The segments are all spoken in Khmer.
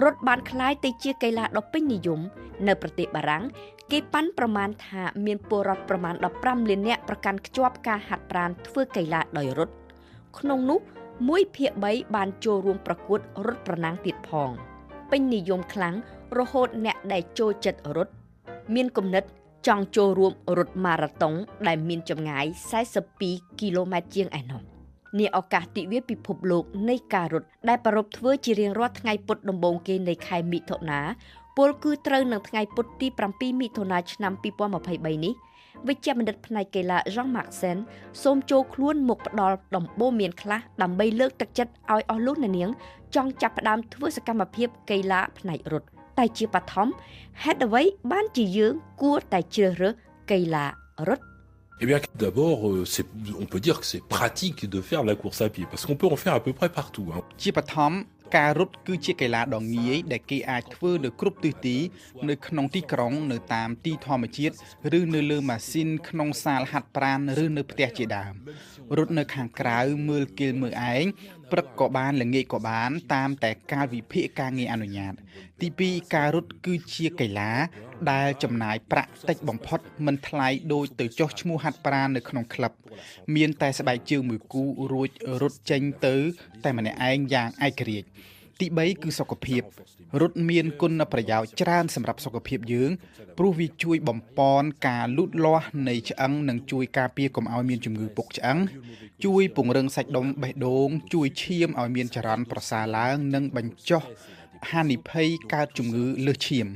រត់បានคล้ายទៅជាកីឡាដ៏ពេញនិយមនៅប្រទេសបារាំងគេប៉ាន់ប្រមាណថាមានពលរដ្ឋប្រមាណ15លាននាក់ប្រកាន់ខ្ជាប់ការហាត់ប្រាណធ្វើកីឡាដោយរត់ក្នុងនោះ1/3បានចូលរួមប្រកួតរត់ប្រណាំងទៀតផងពេញនិយមខ្លាំងរហូតអ្នកដែលចូលចិត្តរត់មានគំនិតចង់ចូលរួមរត់ម៉ារ៉ាតុងដែលមានចម្ងាយ42គីឡូម៉ែត្រជាងឯណោះនាឱកាសទិវាពិភពលោកនៃការរត់ដែលប្រារព្ធធ្វើជារៀងរាល់ថ្ងៃពុធដំបូងគេនៃខែមិថុនាពលគឺត្រូវនឹងថ្ងៃពុធទី7មិថុនាឆ្នាំ2023នេះវិជ្ជបណ្ឌិតផ្នែកកីឡា Jean-Marc Sen សូមចូលខ្លួនមកផ្ដល់ដំបូន្មានខ្លះដើម្បីលើកទឹកចិត្តឲ្យអស់លោកអ្នកនាងចង់ចាប់ផ្ដើមធ្វើសកម្មភាពកីឡាផ្នែករត់តែជាបឋមហេតុអ្វីបានជាយើងគួរតែជ្រើសរើសកីឡារត់ Eh bien, d'abord, on peut dire que c'est pratique de faire de la course à pied, parce qu'on peut en faire à peu près partout. ជាបឋមការរត់គឺជាកីឡាដ៏ងាយដែលគេអាចធ្វើនៅគ្រប់ទិសទីនៅក្នុងទីក្រុងនៅតាមទីធម្មជាតិឬនៅលើម៉ាស៊ីនក្នុងសាលហាត់ប្រាណឬនៅផ្ទះជាដើមរត់នៅខាងក្រៅមើលគេមើលឯងព្រឹកក៏បានល្ងាចក៏បានតាមតែកាលវិភាគការងារអនុញ្ញាតទី2ការរត់គឺជាកីឡាដែលចំណាយប្រាក់តិចបំផុតមិនថ្លៃដូចទៅចុះឈ្មោះហាត់ប្រាណនៅក្នុងក្លឹបមានតែស្បែកជើងមួយគូរួចរត់ចេញទៅតែម្នាក់ឯងយ៉ាងឯករាជ្យទី3គឺសុខភាពរត់មានគុណប្រយោជន៍ច្រើនសម្រាប់សុខភាពយើងព្រោះវាជួយបំពន់ការលូតលាស់នៃឆ្អឹងនិងជួយការពារកុំឲ្យមានជំងឺពុកឆ្អឹងជួយពង្រឹងសាច់ដុំបេះដូងជួយឈាមឲ្យមានចរន្តប្រសើរឡើងនិងបញ្ចុះហានិភ័យកើតជំងឺលើសឈាម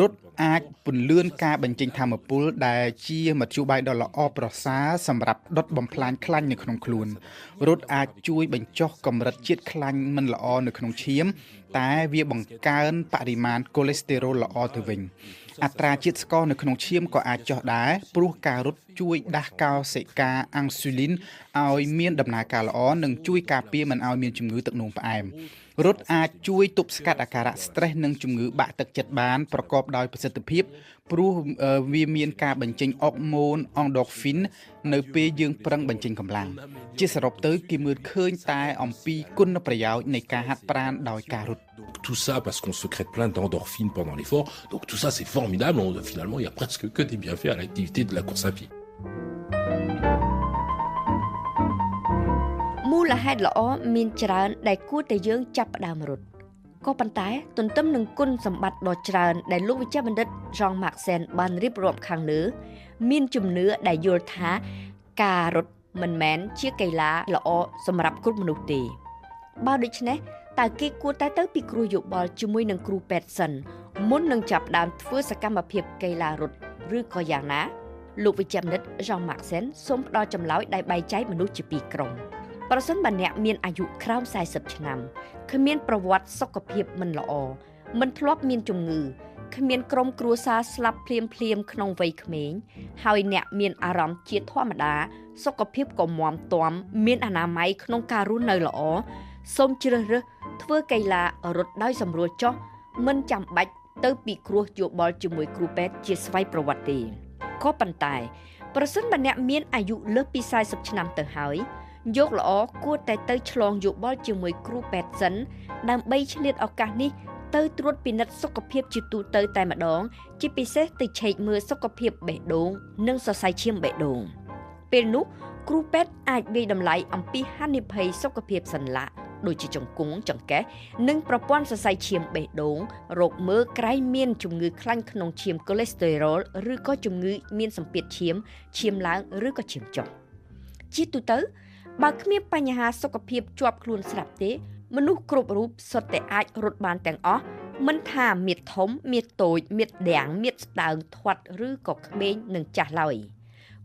រត់អាចពន្លឿនការបញ្ចេញថាមពលដែលជាមធ្យោបាយដ៏ល្អប្រសើរសម្រាប់ដុតបំផ្លាញខ្លាញ់នៅក្នុងខ្លួនរត់អាចជួយបញ្ចុះកម្រិតជាតិខ្លាញ់មិនល្អនៅក្នុងឈាមតែវាបង្កើនបរិមាណកូលេស្តេរ៉ុលល្អទៅវិញអត្រាជាតិស្ករនៅក្នុងឈាមក៏អាចចុះដែរព្រោះការរត់ជួយដាស់កោសិកាអាំងស៊ូលីនឲ្យមានដំណើរការល្អនិងជួយការពារមិនឲ្យមានជំងឺទឹកនោមផ្អែមរត់អាចជួយទប់ស្កាត់អាការៈ stress និងជំងឺបាក់ទឹកចិត្តបានប្រកបដោយប្រសិទ្ធភាពព្រោះវាមានការបញ្ចេញអុកម៉ូន endorphin នៅពេលយើងប្រឹងបញ្ចេញកម្លាំងជាសរុបទៅគេមើលឃើញតែអំពីគុណប្រយោជន៍នៃការហាត់ប្រាណដោយការរត់ Tout ça parce qu'on sécrète plein d'endorphines pendant l'effort. Donc tout ça c'est formidable. Finalement, il y a presque que des bienfaits à l'activité de la course à pied. មូលហេតុល្អមានច្រើនដែលគួរតែយើងចាប់ផ្ដើមរត់ក៏ប៉ុន្តែទន្ទឹមនឹងគុណសម្បត្តិដ៏ច្រើនដែលលោកវិជ្ជបណ្ឌិត Jean-Marc Sen បានរៀបរាប់ខាងលើមានជំនឿដែលយល់ថាការរត់មិនមែនជាកីឡាល្អសម្រាប់គ្រប់មនុស្សទេបើដូច្នេះតើគេគួរតែទៅពិគ្រោះយោបល់ជាមួយនឹងគ្រូពេទ្យសិនមុននឹងចាប់ផ្ដើមធ្វើសកម្មភាពកីឡារត់ឬក៏យ៉ាងណាលោកវិជ្ជបណ្ឌិត Jean-Marc Sen សូមផ្ដល់ចម្លើយដែលបែងចែកមនុស្សជាពីរក្រុមប្រសិនបើអ្នកមានអាយុក្រោម40ឆ្នាំគ្មានប្រវត្តិសុខភាពមិនល្អមិនធ្លាប់មានជំងឺគ្មានក្រុមគ្រួសារស្លាប់ភ្លាមក្នុងវ័យក្មេងហើយអ្នកមានអារម្មណ៍ជាធម្មតាសុខភាពក៏មាំទាំមានអនាម័យក្នុងការរស់នៅល្អសូមជ្រើសរើសធ្វើកីឡារត់ដោយសម្រួលចុះមិនចាំបាច់ទៅពិគ្រោះយោបល់ជាមួយគ្រូពេទ្យជាស្វ័យប្រវត្តិទេក៏ប៉ុន្តែប្រសិនបើអ្នកមានអាយុលើសពី40ឆ្នាំទៅហើយយកល្អគួរតែទៅឆ្លងយោបល់ជាមួយគ្រូពេទ្យសិនដើម្បីឆ្លៀតឱកាសនេះទៅត្រួតពិនិត្យសុខភាពជាទូទៅតែម្ដងជាពិសេសទៅឆែកមើលសុខភាពបេះដូងនិងសរសៃឈាមបេះដូងពេលនោះគ្រូពេទ្យអាចវាយតម្លៃអំពីហានិភ័យសុខភាពសន្លាក់ដូចជាជង្គង់ចង្កេះនិងប្រព័ន្ធសរសៃឈាមបេះដូងរោគមើលក្រែងមានជំងឺខ្លាញ់ក្នុងឈាមកូលេស្តេរ៉ុលឬក៏ជំងឺមានសម្ពាធឈាមឡើងឬក៏ឈាមចុះជាទូទៅបើគ្មានបញ្ហាសុខភាពជាប់ខ្លួនស្រាប់ទេមនុស្សគ្រប់រូបសុទ្ធតែអាចរត់បានទាំងអស់មិនថាមៀតធំមៀតតូចមៀតដាំងមៀតស្ដើងធាត់ឬក៏ក្មេងនិងចាស់ឡើយ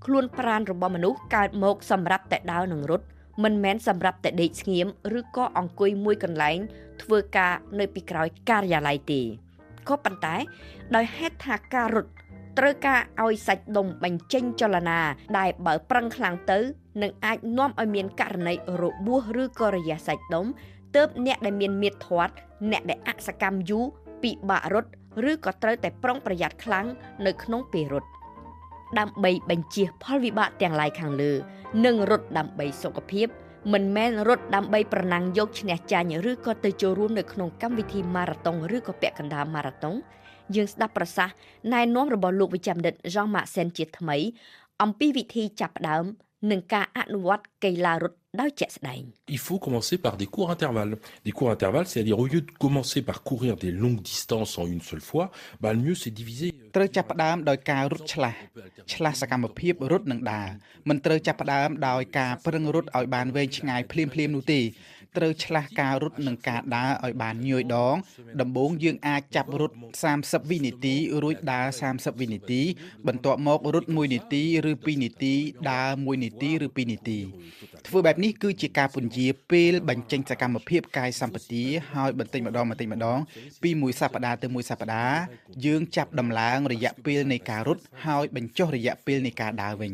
ខ្លួនប្រាណរបស់មនុស្សកើតមកសម្រាប់តែដើរនិងរត់មិនមែនសម្រាប់តែដេកស្ងៀមឬក៏អង្គុយមួយកន្លែងធ្វើការនៅពីក្រោយការិយាល័យទេក៏ប៉ុន្តែដោយហេតុថាការរត់ត្រូវការឲ្យសាច់ដុំបញ្ចេញចលនាដែលបើប្រឹងខ្លាំងទៅនឹងអាចនាំឲ្យមានករណីរបួសឬក៏រយៈសាច់ដុំទើបអ្នកដែលមានមាឌធាត់អ្នកដែលអសកម្មយូរពិបាករត់ឬក៏ត្រូវតែប្រុងប្រយ័ត្នខ្លាំងនៅក្នុងពេលរត់ដើម្បីបញ្ជៀសផលវិបាកទាំងឡាយខាងលើនិងរត់ដើម្បីសុខភាព មិនមែនរត់ដើម្បីប្រណាំងយកឈ្នះចាញ់ឬក៏ទៅចូលរួមនៅក្នុងកម្មវិធីម៉ារ៉ាតុងឬក៏ពាក់កណ្ដាលម៉ារ៉ាតុងយើងស្ដាប់ប្រសាសន៍ណែនាំរបស់លោកវិជ្ជបណ្ឌិត Jean-Marc Sen ជាថ្មីអំពីវិធីចាប់ផ្ដើមនិងការអនុវត្តកីឡារត់ដោយជាក់ស្ដែង Il faut commencer par des courts intervalles. Des courts intervalles, c'est-à-dire au lieu de commencer par courir des longues distances en une seule fois, le mieux c'est diviser. ត្រូវចាប់ផ្ដើមដោយការរត់ឆ្លាស់សកម្មភាពរត់និងដើរមិនត្រូវចាប់ផ្ដើមដោយការប្រឹងរត់ឲ្យបានវែងឆ្ងាយភ្លាមៗនោះទេត្រូវឆ្លាស់ការរត់និងការដើរឲ្យបានញយដងដំបូងយើងអាចចាប់រត់30វិនាទីរួចដើរ30វិនាទីបន្ទាប់មករត់1នាទីឬ2នាទីដើរ1នាទីឬ2នាទីធ្វើបែបនេះគឺជាការពន្យាពេលបញ្ចេញសកម្មភាពកាយសម្បទាហើយបន្តិចម្ដងពីមួយសប្តាហ៍ទៅមួយសប្តាហ៍យើងចាប់ដំឡើងរយៈពេលនៃការរត់ហើយបញ្ចុះរយៈពេលនៃការដើរវិញ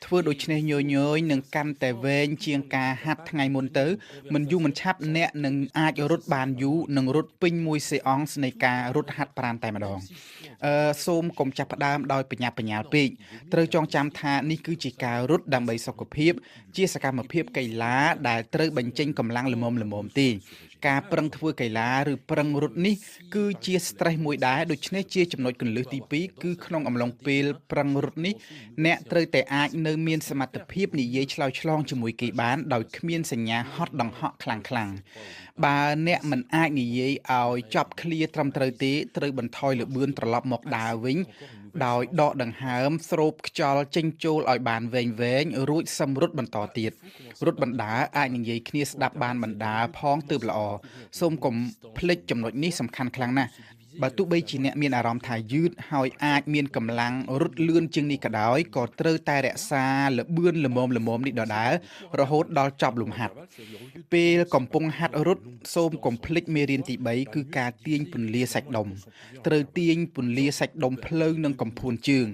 ធ្វើដូច្នេះញយនឹងកាន់តែវែងជាងការហាត់ថ្ងៃមុនទៅមិនយូរមិនឆាប់អ្នកនឹងអាចរត់បានយូរនិងរត់ពេញមួយសេអង់សនៃការរត់ហាត់ប្រាណតែម្ដងសូមកុំចាប់ផ្ដើមដោយបញ្ញាបញ្ញាលពេកត្រូវចងចាំថានេះគឺជាការរត់ដើម្បីសុខភាពជាសកម្មភាពកីឡាដែលត្រូវបញ្ចេញកម្លាំងល្មមទេការប្រឹងធ្វើកីឡាឬប្រឹងរត់នេះគឺជា stress មួយដែរដូច្នេះជាចំណុចគន្លឹះទី2គឺក្នុងអំឡុងពេលប្រឹងរត់នេះអ្នកត្រូវតែអាចនៅមានសមត្ថភាពនិយាយឆ្លើយឆ្លងជាមួយគេបានដោយគ្មានសញ្ញាហត់ដង្ហក់ខ្លាំងបើអ្នកមិនអាចនិយាយឲ្យចប់ឃ្លាត្រឹមត្រូវទេត្រូវបន្ថយល្បឿនត្រឡប់មកដើរវិញដោយដកដង្ហើមស្រូបខ្យល់ចេញចូលឲ្យបានវែងរួចសឹមរត់បន្តទៀតរត់បណ្ដាអាចនិយាយគ្នាស្ដាប់បានបណ្ដាផងទើបល្អសូមកុំភ្លេចចំណុចនេះសំខាន់ខ្លាំងណាស់បើទោះបីជាអ្នកមានអារម្មណ៍ថាយឺតហើយអាចមានកម្លាំងរត់លឿនជាងនេះក៏ដោយក៏ត្រូវតែរក្សាល្បឿនល្មមនេះដដែលរហូតដល់ចប់លំហាត់ពេលកំពុងហាត់រត់សូមកុំភ្លេចមេរៀនទី3គឺការទាញពន្លាសាច់ដុំត្រូវទាញពន្លាសាច់ដុំភ្លើងនិងកំភួនជើង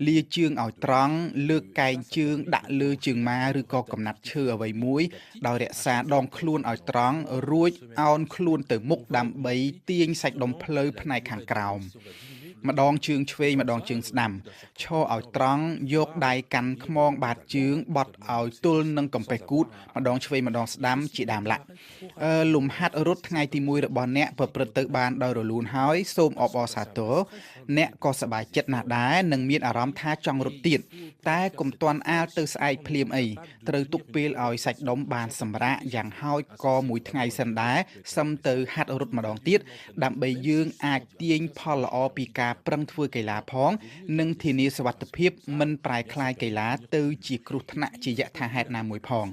លាជើងឲ្យត្រង់លើកកែងជើងដាក់លើជើងម៉ាឬក៏កំណាត់ឈើអ្វីមួយដោយរក្សាដងខ្លួនឲ្យត្រង់រួចអោនខ្លួនទៅមុខដើម្បីទាញសាច់ដុំភ្លៅផ្នែកខាងក្រោមម្ដងជើងឆ្វេងម្ដងជើងស្ដាំឈរឲ្យត្រង់យកដៃកាន់ខ្មងបាតជើងបត់ឲ្យទល់នឹងកំពែគូតម្ដងឆ្វេងម្ដងស្ដាំជាដើមឡាក់លំហាត់រត់ថ្ងៃទី1របស់អ្នកប្រព្រឹត្តទៅបានដោយរលូនហើយសូមអបអរសាទរអ្នកក៏សប្បាយចិត្តណាស់ដែរនិងមានអារម្មណ៍ថាចង់រត់ទៀតតែកុំទាន់អាលទៅស្អែកភ្លាមអីត្រូវទុកពេលឲ្យសាច់ដុំបានសម្រាកយ៉ាងហោចក៏មួយថ្ងៃសិនដែរសឹមទៅហាត់រត់ម្ដងទៀតដើម្បីយើងអាចទាញផលល្អពីការប្រឹងធ្វើកីឡាផងនិងធានាសុវត្ថិភាពមិនប្រែក្លាយកីឡាទៅជាគ្រោះថ្នាក់ជាយថាហេតុណាមួយផង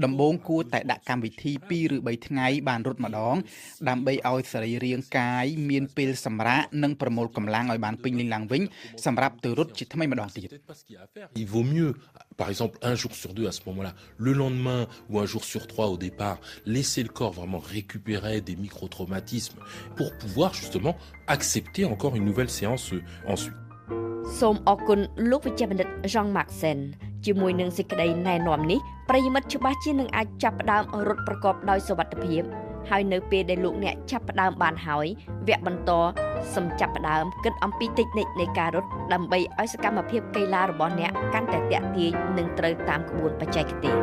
ដំបូងគួរតែដាក់កម្មវិធី2ឬ3ថ្ងៃបានរត់ម្ដងដើម្បីឲ្យសរីរាង្គកាយមានពេលសម្រាកនិងប្រមូលកម្លាំងឲ្យបានពេញលេញឡើងវិញសម្រាប់ទៅរត់ជាថ្មីម្ដងទៀត Il vaut mieux par exemple un jour sur 2 à ce moment-là le lendemain ou un jour sur 3 au départ laisser le corps vraiment récupérer des micro-traumatismes pour pouvoir justement accepter encore une nouvelle séance ensuite សូមអរគុណលោកវិជ្ជបណ្ឌិត Jean-Marc Sen ជាមួយនឹងសេចក្តីណែនាំនេះប្រិយមិត្តច្បាស់ជានឹងអាចចាប់ផ្ដើមរត់ប្រកបដោយសុវត្ថិភាពហើយនៅពេលដែលលោកអ្នកចាប់ផ្ដើមបានហើយវគ្គបន្តសូមចាប់ផ្ដើមគិតអំពីតិចនិចនៃការរត់ដើម្បីឲ្យសកម្មភាពកីឡារបស់អ្នកកាន់តែទាក់ទាញនិងត្រូវតាមក្បួនបច្ចេកទេស